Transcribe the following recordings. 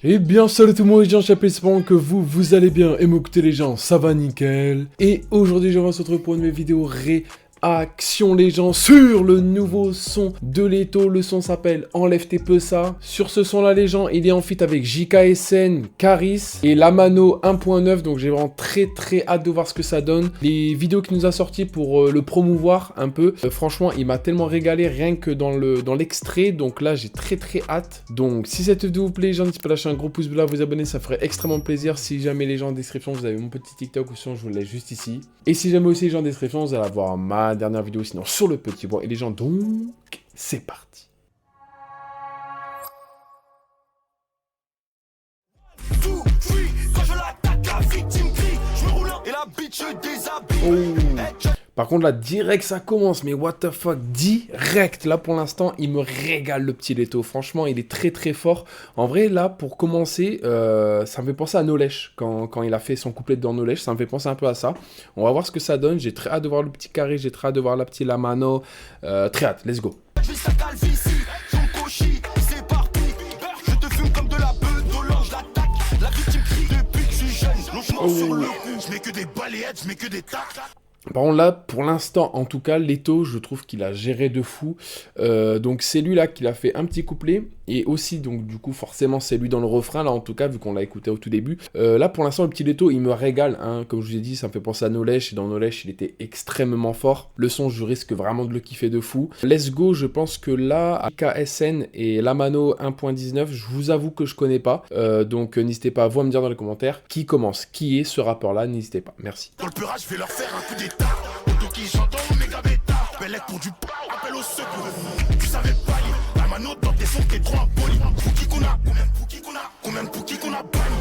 Eh bien salut tout le monde, les gens, j'espère que vous allez bien et m'écoutez les gens, ça va nickel. Et aujourd'hui je se retrouve pour une nouvelle vidéo réaction les gens sur le nouveau son de Leto. Le son s'appelle Enlève tes peu ça. Sur ce son là les gens, il est en feat avec JKSN, Caris et Lamano 1.9, donc j'ai vraiment très hâte de voir ce que ça donne. Les vidéos qu'il nous a sorties pour le promouvoir un peu, franchement il m'a tellement régalé rien que dans l'extrait, donc là j'ai très hâte. Donc si cette vidéo vous plaît les gens, n'hésitez pas à lâcher un gros pouce bleu, à vous abonner, ça ferait extrêmement plaisir. Si jamais les gens en description vous avez mon petit TikTok ou sinon je vous le laisse juste ici. Et si jamais aussi les gens en description vous allez avoir ma dernière vidéo sinon sur le petit bois. Et les gens, donc c'est parti. Oh. Par contre là direct ça commence, mais what the fuck, direct. Là pour l'instant il me régale le petit Leto, franchement il est très fort. En vrai là pour commencer ça me fait penser à Nolesh quand il a fait son couplet dans Nolesh, ça me fait penser un peu à ça. On va voir ce que ça donne, j'ai très hâte de voir le petit carré, j'ai très hâte de voir la petite Lamano, très hâte, let's go. Oh. Je mets que des balayettes, je mets que des tacs. Par contre là, pour l'instant, en tout cas, Leto, je trouve qu'il a géré de fou. Donc c'est lui là qui a fait un petit couplet. Et aussi, donc du coup, forcément, c'est lui dans le refrain, là en tout cas, vu qu'on l'a écouté au tout début. Là, pour l'instant, le petit Leto, il me régale. Hein. Comme je vous ai dit, ça me fait penser à Nolesh. Et dans Nolesh, il était extrêmement fort. Le son, je risque vraiment de le kiffer de fou. Let's Go, je pense que là, KSN et Lamano 1.19, je vous avoue que je connais pas. Donc n'hésitez pas à vous à me dire dans les commentaires qui commence, qui est ce rappeur-là, n'hésitez pas. Merci. Dans le purage, je vais leur faire un coup d'état. Auto qui j'entends, méga bêta. Belle pour du pas, appel au secours. Tu savais pas, la mano dans tes sons, t'es trop impoli. Pouki qu'on a, combien de pouki qu'on a banni.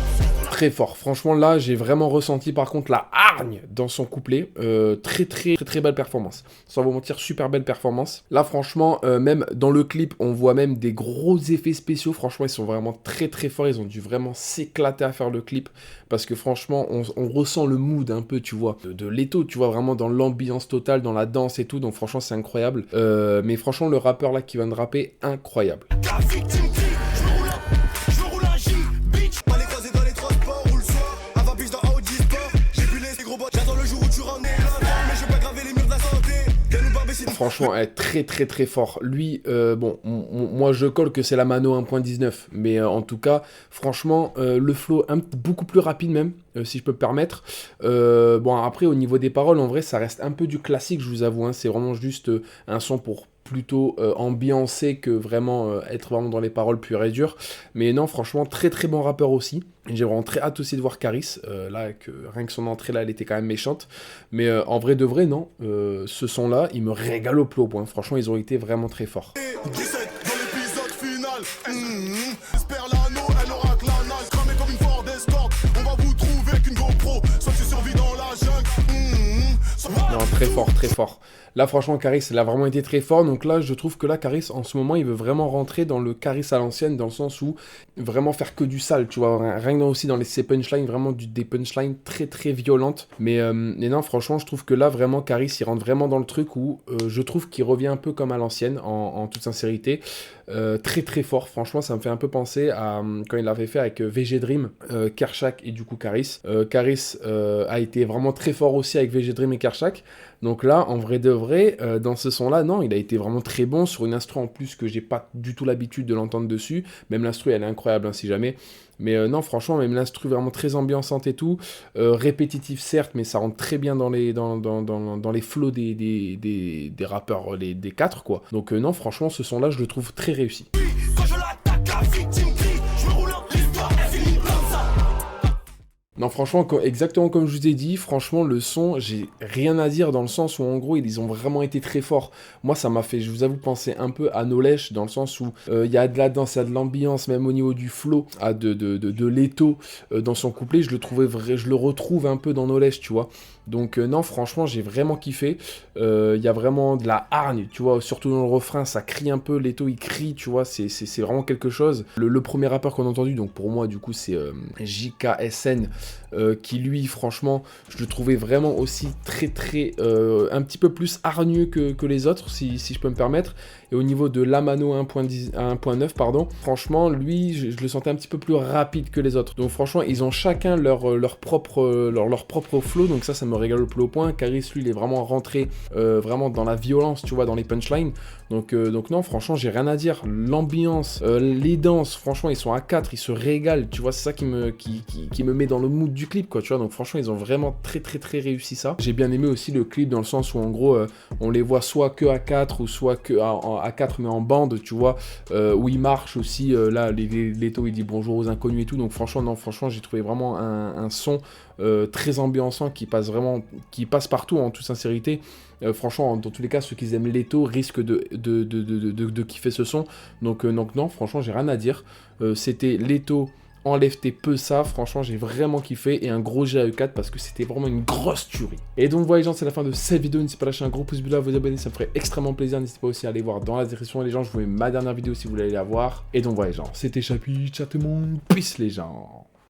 Très fort, franchement là j'ai vraiment ressenti par contre la hargne dans son couplet, très belle performance, sans vous mentir, super belle performance. Là franchement, même dans le clip on voit même des gros effets spéciaux, franchement ils sont vraiment très forts, ils ont dû vraiment s'éclater à faire le clip, parce que franchement on ressent le mood un peu tu vois, de Leto, tu vois vraiment dans l'ambiance totale, dans la danse et tout, donc franchement c'est incroyable, mais franchement le rappeur là qui vient de rapper, incroyable. Franchement, elle est très fort. Lui, bon, moi je colle que c'est la Mano 1.19, mais en tout cas, franchement, le flow beaucoup plus rapide même, si je peux me permettre. Bon, après, au niveau des paroles, en vrai, ça reste un peu du classique, je vous avoue. Hein, c'est vraiment juste un son pour plutôt ambiancé que vraiment être vraiment dans les paroles pures et dures. Mais non, franchement, très bon rappeur aussi. J'ai vraiment très hâte aussi de voir Caris, là, rien que son entrée là, elle était quand même méchante. Mais en vrai de vrai, non, ce son là, il me régale au plomb, point. Franchement, ils ont été vraiment très forts. 17 dans l'épisode final. J'espère l'anneau, elle aura que l'anal, cramé comme une Ford Escort. On va vous trouver avec une GoPro, soit tu survis dans la jungle. Non, très fort. Là, franchement, Caris, il a vraiment été très fort. Donc là, je trouve que là, Caris, en ce moment, il veut vraiment rentrer dans le Caris à l'ancienne, dans le sens où vraiment faire que du sale, tu vois. Rien que aussi dans ses punchlines, vraiment des punchlines très violentes. Mais non, franchement, je trouve que là, vraiment, Caris, il rentre vraiment dans le truc où je trouve qu'il revient un peu comme à l'ancienne, en toute sincérité. Très fort, franchement, ça me fait un peu penser à quand il l'avait fait avec VG Dream, Kershak et du coup Caris. Caris a été vraiment très fort aussi avec VG Dream et Kershak. Donc là, en vrai de vrai, dans ce son-là, non, il a été vraiment très bon sur une instru en plus que j'ai pas du tout l'habitude de l'entendre dessus. Même l'instru, elle est incroyable, hein, si jamais. Mais non, franchement, même l'instru vraiment très ambiançante et tout. Répétitif, certes, mais ça rentre très bien dans les flows des rappeurs, des quatre, quoi. Donc non, franchement, ce son-là, je le trouve très réussi. Non, franchement, exactement comme je vous ai dit, franchement, le son, j'ai rien à dire dans le sens où, en gros, ils ont vraiment été très forts. Moi, ça m'a fait, je vous avoue, penser un peu à Nolesh, dans le sens où il y a de la danse, il y a de l'ambiance, même au niveau du flow, de Leto dans son couplet, je le retrouve un peu dans Nolesh, tu vois. Donc non, franchement, j'ai vraiment kiffé. Il y a vraiment de la hargne, tu vois, surtout dans le refrain, ça crie un peu, Leto, il crie, tu vois, c'est vraiment quelque chose. Le premier rappeur qu'on a entendu, donc pour moi, du coup, c'est JKSN, qui lui, franchement, je le trouvais vraiment aussi très un petit peu plus hargneux que les autres, si je peux me permettre. Et au niveau de l'Amano 1.9, pardon, franchement, lui, je le sentais un petit peu plus rapide que les autres. Donc franchement, ils ont chacun leur propre flow, donc ça me régale le plus au point. Caris, lui, il est vraiment rentré vraiment dans la violence, tu vois, dans les punchlines. Donc non, franchement, j'ai rien à dire. L'ambiance, les danses, franchement, ils sont à 4, ils se régalent, tu vois, c'est ça qui me met dans le mood du clip, quoi, tu vois. Donc franchement, ils ont vraiment très réussi ça. J'ai bien aimé aussi le clip dans le sens où, en gros, on les voit soit que à 4 ou soit que à 4 mais en bande, tu vois, où ils marchent aussi, là, Leto, il dit bonjour aux inconnus et tout. Donc franchement, non, franchement, j'ai trouvé vraiment un son très ambiançant qui passe partout, en toute sincérité. Franchement, dans tous les cas, ceux qui aiment Leto risquent de kiffer ce son. Donc non, franchement, j'ai rien à dire. C'était Leto, enlève tes peu ça. Franchement, j'ai vraiment kiffé. Et un gros GAE4 parce que c'était vraiment une grosse tuerie. Et donc voilà les gens, c'est la fin de cette vidéo. N'hésitez pas à lâcher un gros pouce bleu, à vous abonner, ça me ferait extrêmement plaisir. N'hésitez pas aussi à aller voir dans la description les gens. Je vous mets ma dernière vidéo si vous voulez aller la voir. Et donc voilà les gens, c'était Chapi, chat tout le monde. Peace les gens.